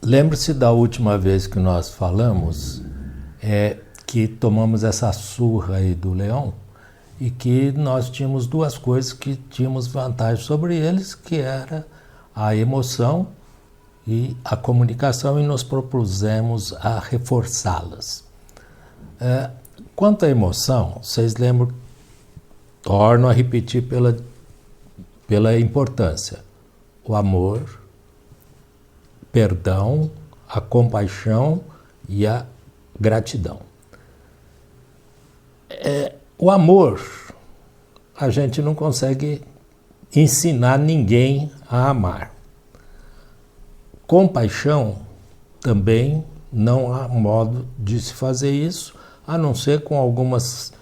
Lembre-se da última vez que nós falamos, que tomamos essa surra aí do leão e que nós tínhamos duas coisas que tínhamos vantagem sobre eles, que era a emoção e a comunicação, e nos propusemos a reforçá-las. Quanto à emoção, vocês lembram, torno a repetir pela importância, o amor, perdão, a compaixão e a gratidão. O amor, a gente não consegue ensinar ninguém a amar. Compaixão, também não há modo de se fazer isso, a não ser com algumas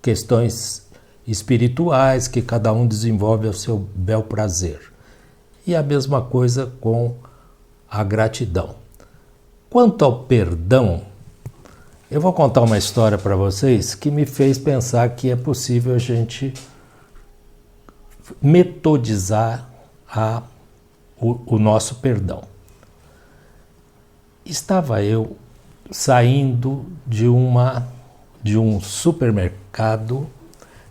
questões espirituais que cada um desenvolve ao seu bel prazer. E a mesma coisa com a gratidão. Quanto ao perdão, eu vou contar uma história para vocês que me fez pensar que é possível a gente metodizar o nosso perdão. Estava eu saindo de um supermercado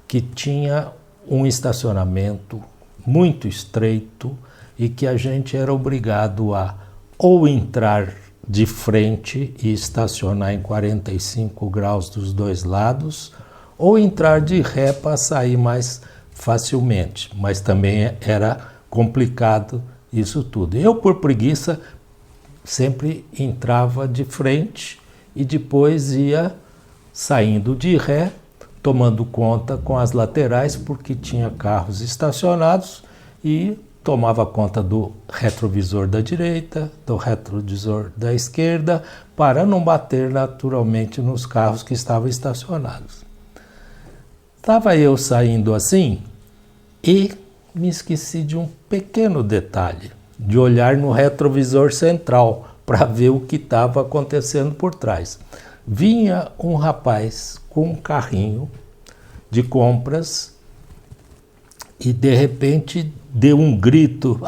que tinha um estacionamento muito estreito e que a gente era obrigado a ou entrar de frente e estacionar em 45 graus dos dois lados, ou entrar de ré para sair mais facilmente, mas também era complicado isso tudo. Eu, por preguiça, sempre entrava de frente e depois ia saindo de ré, tomando conta com as laterais, porque tinha carros estacionados, e tomava conta do retrovisor da direita, do retrovisor da esquerda, para não bater naturalmente nos carros que estavam estacionados. Estava eu saindo assim e me esqueci de um pequeno detalhe, de olhar no retrovisor central para ver o que estava acontecendo por trás. Vinha um rapaz com um carrinho de compras e de repente deu um grito,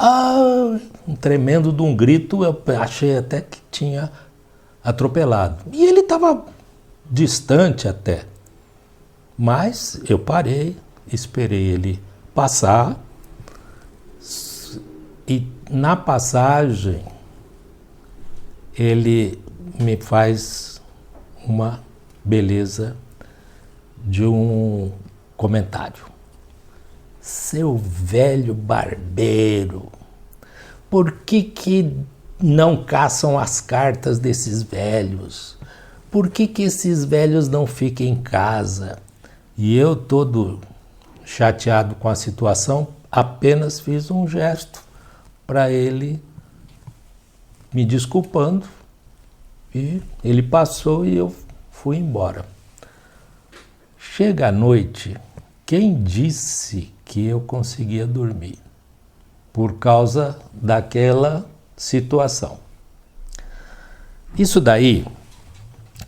um tremendo de um grito, eu achei até que tinha atropelado. E ele estava distante até, mas eu parei, esperei ele passar, e na passagem ele me faz uma beleza de um comentário. Seu velho barbeiro, por que não caçam as cartas desses velhos? Por que esses velhos não ficam em casa? E eu, todo chateado com a situação, apenas fiz um gesto para ele, me desculpando, e ele passou e eu fui embora. Chega à noite, quem disse que eu conseguia dormir por causa daquela situação? Isso daí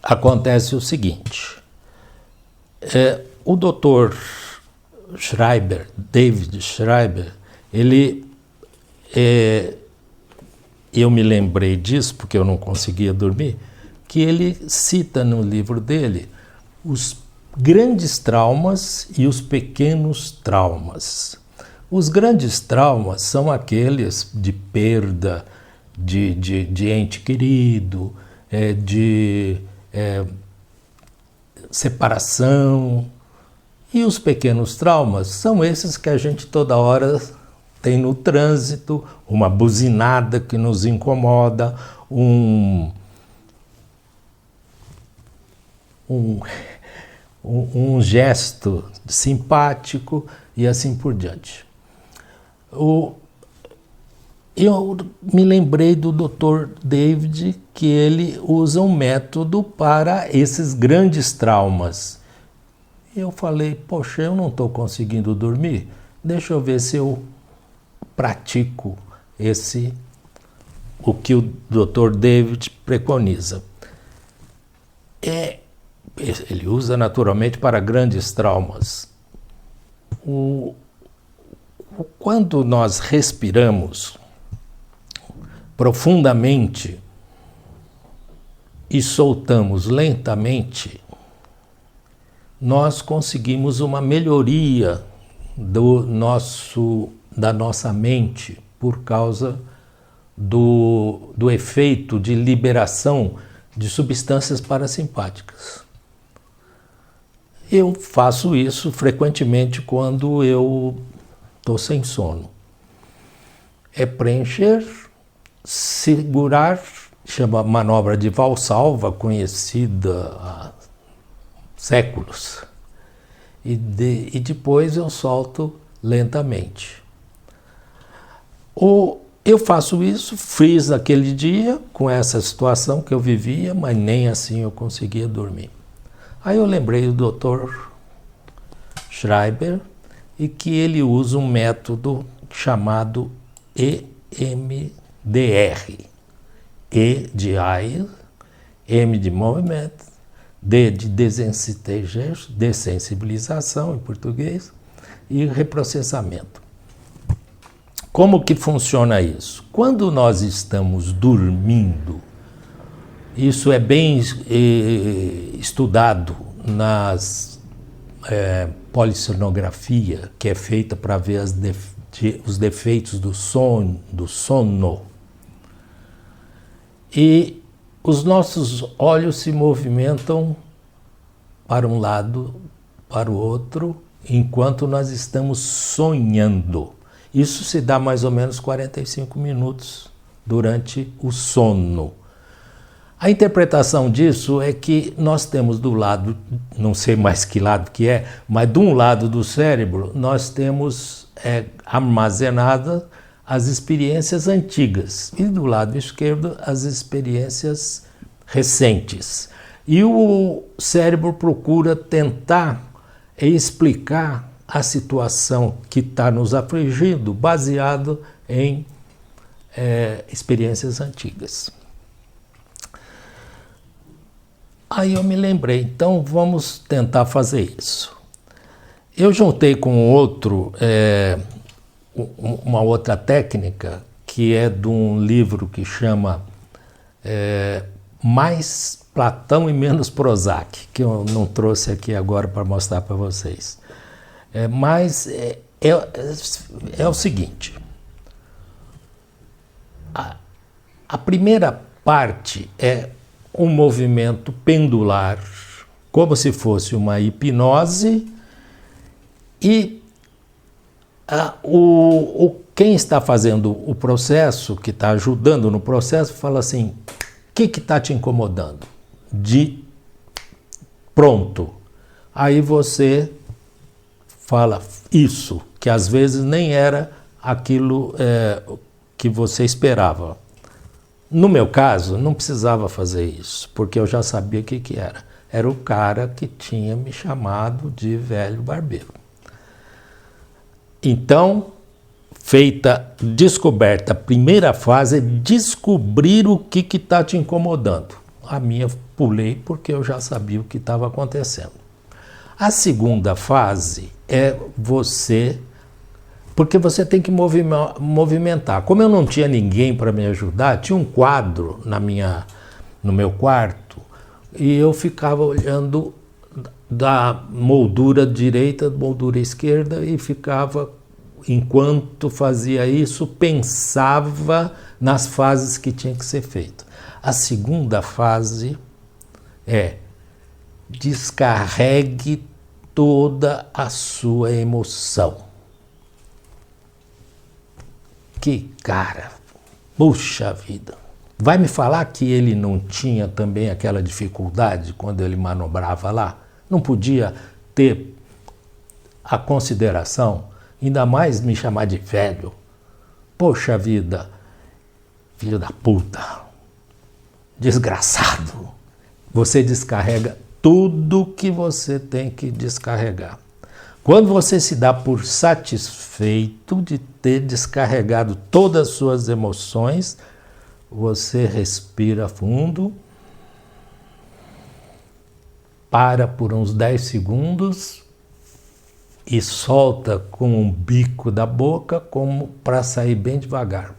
acontece o seguinte, o Dr. Schreiber, David Schreiber, eu me lembrei disso porque eu não conseguia dormir, que ele cita no livro dele os grandes traumas e os pequenos traumas. Os grandes traumas são aqueles de perda de ente querido, de separação. E os pequenos traumas são esses que a gente toda hora tem no trânsito, uma buzinada que nos incomoda, um gesto simpático e assim por diante. Eu me lembrei do Dr. David, que ele usa um método para esses grandes traumas. Eu falei, poxa, eu não estou conseguindo dormir, deixa eu ver se eu pratico o que o Dr. David preconiza. Ele usa naturalmente para grandes traumas. Quando nós respiramos, profundamente e soltamos lentamente, nós conseguimos uma melhoria da nossa mente por causa do efeito de liberação de substâncias parasimpáticas. Eu faço isso frequentemente quando eu estou sem sono. É preencher, segurar, chama manobra de Valsalva, conhecida há séculos. E depois eu solto lentamente. Eu faço isso, fiz naquele dia, com essa situação que eu vivia, mas nem assim eu conseguia dormir. Aí eu lembrei do Dr. Schreiber e que ele usa um método chamado EMDR. E de eye, M de movimento, D de dessensibilização em português e reprocessamento. Como que funciona isso? Quando nós estamos dormindo, isso é bem estudado nas polissonografia, que é feita para ver os defeitos do sono. E os nossos olhos se movimentam para um lado, para o outro, enquanto nós estamos sonhando. Isso se dá mais ou menos 45 minutos durante o sono. A interpretação disso é que nós temos do lado, não sei mais que lado que é, mas de um lado do cérebro nós temos armazenadas as experiências antigas e do lado esquerdo as experiências recentes. E o cérebro procura tentar explicar a situação que está nos afligindo baseado em experiências antigas. Aí eu me lembrei, então vamos tentar fazer isso. Eu juntei com uma outra técnica que é de um livro que chama Mais Platão e Menos Prozac, que eu não trouxe aqui agora para mostrar para vocês. Mas é o seguinte, a primeira parte é um movimento pendular, como se fosse uma hipnose, e quem está fazendo o processo, que está ajudando no processo, fala assim, o que está te incomodando? Pronto. Aí você fala isso, que às vezes nem era aquilo que você esperava. No meu caso, não precisava fazer isso, porque eu já sabia o que era. Era o cara que tinha me chamado de velho barbeiro. Então, descoberta a primeira fase, é descobrir o que está te incomodando. A minha pulei porque eu já sabia o que estava acontecendo. A segunda fase é porque você tem que movimentar. Como eu não tinha ninguém para me ajudar, tinha um quadro no meu quarto e eu ficava olhando da moldura direita, moldura esquerda e ficava, enquanto fazia isso, pensava nas fases que tinha que ser feito. A segunda fase é descarregue toda a sua emoção. Que cara, puxa vida. Vai me falar que ele não tinha também aquela dificuldade quando ele manobrava lá? Não podia ter a consideração, ainda mais me chamar de velho. Poxa vida, filho da puta, desgraçado. Você descarrega tudo que você tem que descarregar. Quando você se dá por satisfeito de ter descarregado todas as suas emoções, você respira fundo, para por uns 10 segundos e solta com um bico da boca como para sair bem devagar.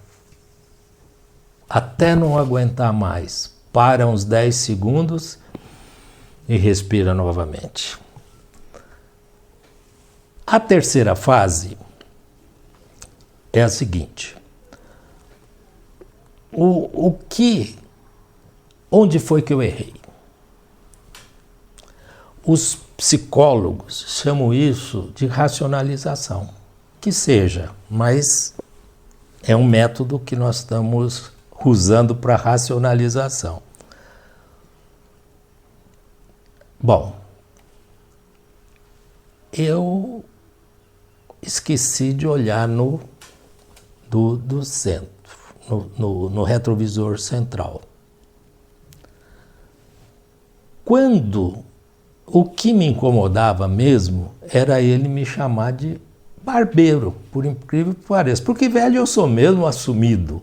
até não aguentar mais. Para uns 10 segundos e respira novamente. A terceira fase é a seguinte. Onde foi que eu errei? Os psicólogos chamam isso de racionalização. Que seja, mas é um método que nós estamos usando para racionalização. Bom, eu esqueci de olhar no centro, no retrovisor central. O que me incomodava mesmo era ele me chamar de barbeiro, por incrível que pareça. Porque velho eu sou mesmo assumido,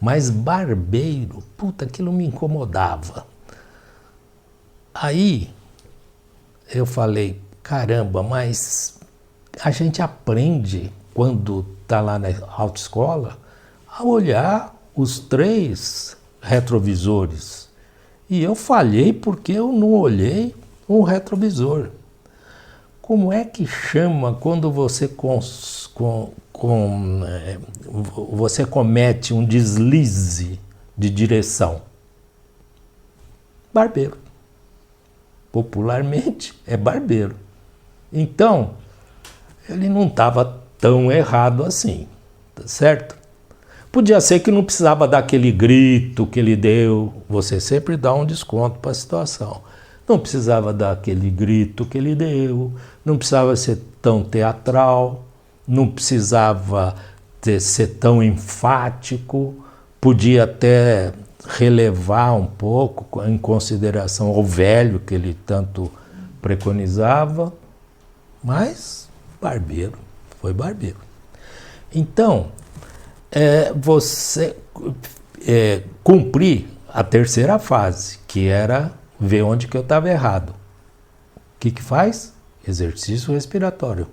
mas barbeiro, puta, aquilo me incomodava. Aí eu falei, caramba, mas a gente aprende quando está lá na autoescola a olhar os 3 retrovisores. E eu falhei porque eu não olhei um retrovisor. Como é que chama quando você você comete um deslize de direção? Barbeiro. Popularmente é barbeiro. Então, ele não estava tão errado assim, tá certo? Podia ser que não precisava dar aquele grito que ele deu, você sempre dá um desconto para a situação. Não precisava dar aquele grito que ele deu, não precisava ser tão teatral, não precisava ser tão enfático, podia até relevar um pouco em consideração ao velho que ele tanto preconizava, mas barbeiro, foi barbeiro. Então, você cumprir a terceira fase, que era ver onde que eu estava errado. O que faz? Exercício respiratório.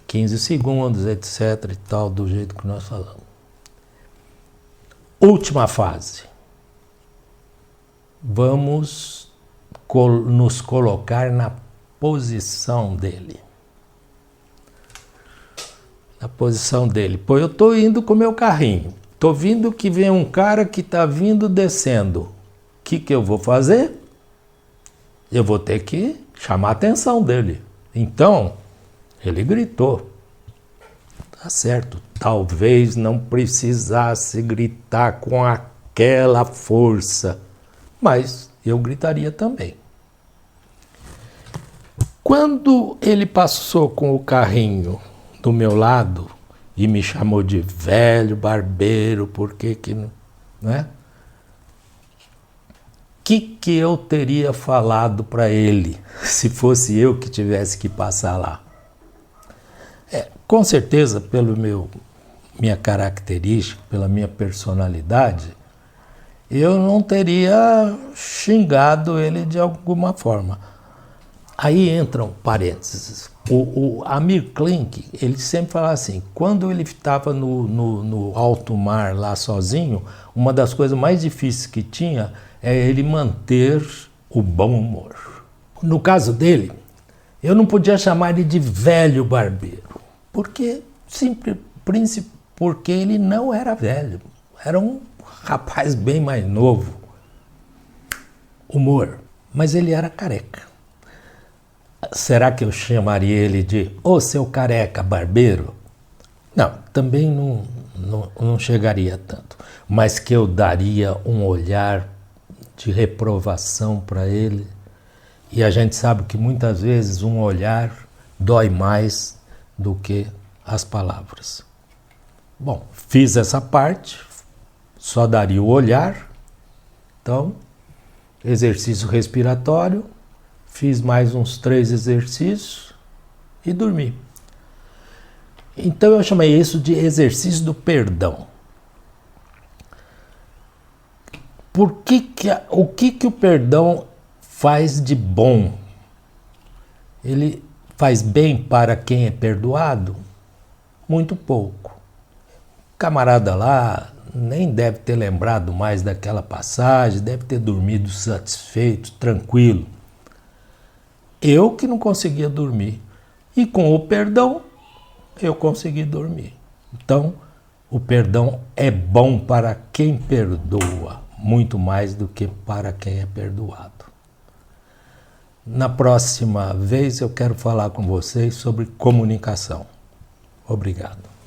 15 segundos, etc. e tal, do jeito que nós falamos. Última fase. Vamos nos colocar na posição dele. Na posição dele. Pô, eu estou indo com o meu carrinho. Estou vendo que vem um cara que está vindo descendo. O que eu vou fazer? Eu vou ter que chamar a atenção dele. Então, ele gritou. Tá certo. Talvez não precisasse gritar com aquela força, mas eu gritaria também. Quando ele passou com o carrinho do meu lado e me chamou de velho barbeiro, por que não, né? Que eu teria falado para ele se fosse eu que tivesse que passar lá? Com certeza, pelo minha característica, pela minha personalidade, eu não teria xingado ele de alguma forma. Aí entram parênteses. O Amir Klink, ele sempre fala assim, quando ele estava no alto mar lá sozinho, uma das coisas mais difíceis que tinha é ele manter o bom humor. No caso dele, eu não podia chamar ele de velho barbeiro, porque ele não era velho, era um rapaz bem mais novo. Humor, mas ele era careca. Será que eu chamaria ele de ô seu careca barbeiro? Não, também não chegaria tanto, mas que eu daria um olhar de reprovação para ele. E a gente sabe que muitas vezes um olhar dói mais do que as palavras. Bom, fiz essa parte, só daria o olhar. Então, exercício respiratório, fiz mais uns 3 exercícios e dormi. Então eu chamei isso de exercício do perdão. O que o perdão faz de bom? Ele faz bem para quem é perdoado? Muito pouco. camarada lá nem deve ter lembrado mais daquela passagem, deve ter dormido satisfeito, tranquilo. Eu que não conseguia dormir. E com o perdão, eu consegui dormir. Então, o perdão é bom para quem perdoa, muito mais do que para quem é perdoado. Na próxima vez eu quero falar com vocês sobre comunicação. Obrigado.